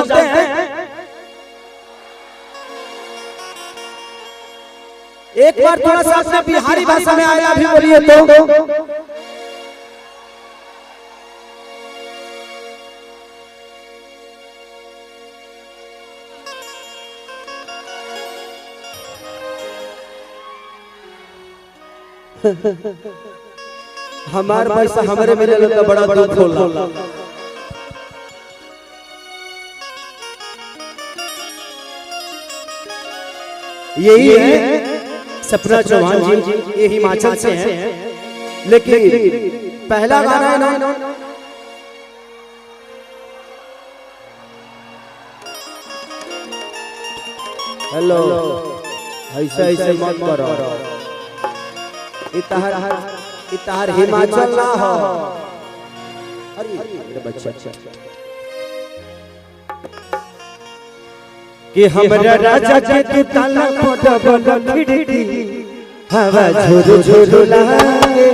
जानते हैं एक बार थोड़ा सा अपने बिहारी भाषा में आया भी बोलिए तो। हमारे पैसा हमारे मिले तो बड़ा दुख होला। यही है सपना चौहान जी, ये हिमाचल से हैं, लेकिन पहला गाना है ना हेलो ऐसे ऐसे मत करो, इतार हिमाचल ना हो। अरे बच्चा कि हमरा राजा के तू ताला डबल खिड़की हवा झुरु झुरु लागे।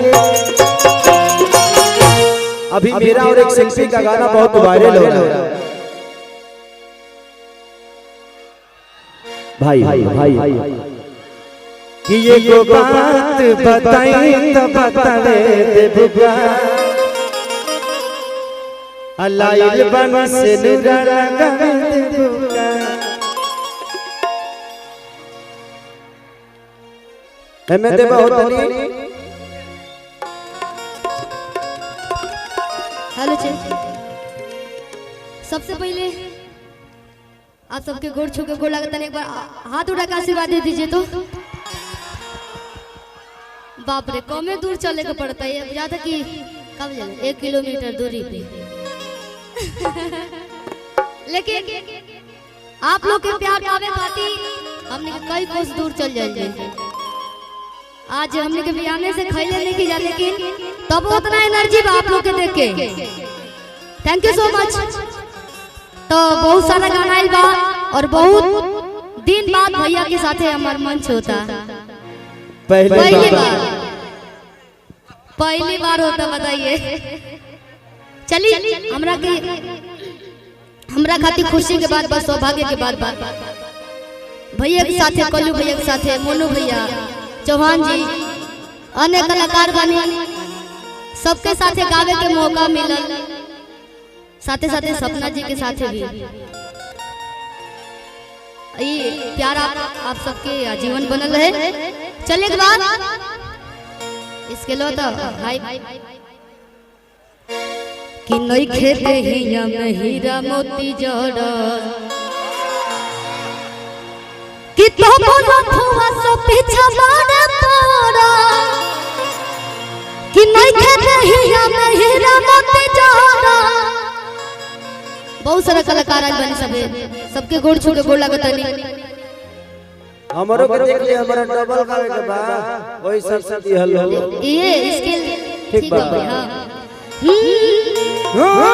अभी मेरा और एक शिल्पी का गाना बहुत वायरल हो रहा है। भाई भाई भाई कि ये को बात बताई तो बतावे दे बुआ अलाइल बन से नुरा लगावे दे बुआ। मैं देवा होता नहीं। हेलो जी, सबसे पहले आप सबके गोड़ छू के गोड़ लगता है, एक बार हाथ उठा के आशीर्वाद दे दीजिए तो। बाप रे कमे दूर चले के पड़ता है, ज्यादा कि कब जाए 1 किलोमीटर दूरी पे। लेकिन आप लोग के प्यार पावे खातिर हमने कई कोस दूर चल जाए। आज हमने के बियाने से खैले नहीं की जा, लेकिन तब उतना एनर्जी बा आप लोग के देख के। Thank you so much. तो बहुत सारा गाना आइल बा और बहुत दिन बाद भैया के साथे हमार मंच होता। पहली बार होता, बताइए। चलिए हमरा खातिर खुशी के बाद, बस सौभाग्य के बाद भैया के साथे, कल्लू भैया के साथे, मोनू भैया, चौहान जी, अन्य कलाकार बने, सबके साथे गावे के मौका मिलल, साथे साथे सपना जी के साथे भी। ये प्यार आप सबके जीवन बनल रहे। चले के बाद इसके लो तो भाई कि नई खेते हिया में हीरा मोती जड़ कि तो बोलो फुवा सो पीछा मारे तोरा कि नहीं खेते हिया में हीरा मोती जड़। बहुत सारा कलाकार आज बने, सबके गोड़ छू के गोड़ लगता नहीं। हमरो के देख ले, हमरा डबल गावे के बा ओई सब सब दिहल हो। ये इसके ठीक बा। हां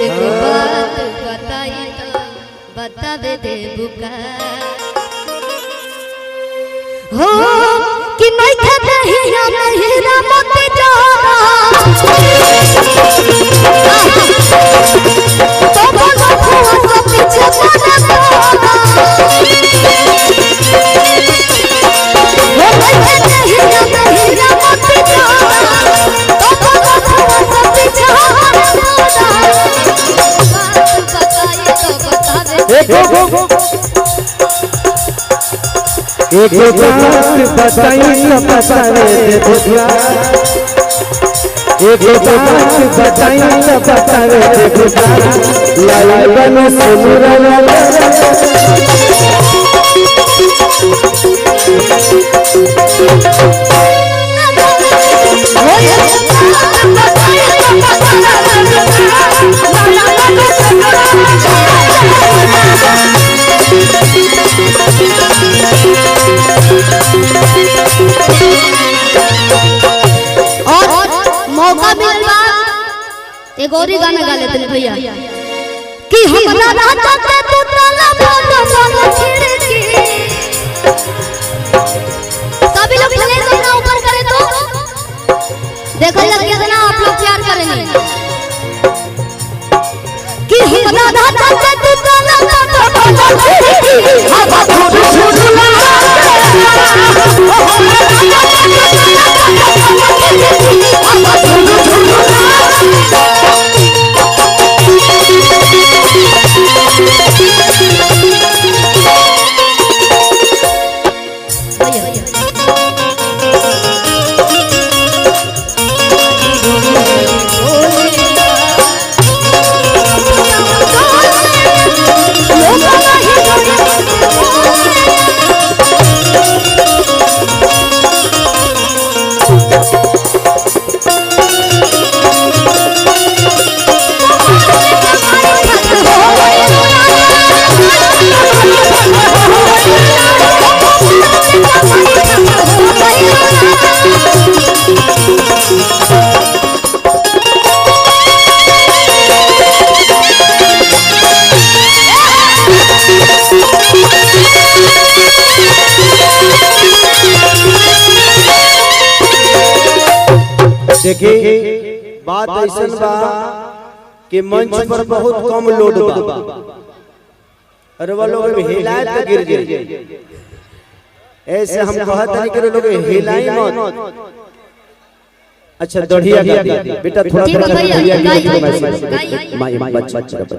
एक बात बताई तो बतावे दे बुका हो कि नहीं खेते हिया में हीरा मोती जड़। तो बोलो फुवा सो पीछे मारे तोरा एक बात बताई तो बतावे दे बुआ, एक बात बताई तो बतावे दे बुआ लाल बनो सुनुरा लाल। और मौका मिलवा एक और ही गाना गा लेते हैं भैया कि हमरा राजा के तू ताला बोलो खिड़की। सभी लोग प्लीज अपना ऊपर करें तो देखो लग कितना आप लोग प्यार करेंगे कि हम राधा चाचा तू काला काला हवा फूल झुला हवा फूल झुला देखिए बात ऐसा बा कि मंच पर बहुत कम लोड बा अरे वो लोग हिलाए तो गिर जाए ऐसे हम कहत नहीं कि लोग हिलाई मत। अच्छा दढ़िया बेटा थोड़ा जी भैया गाइए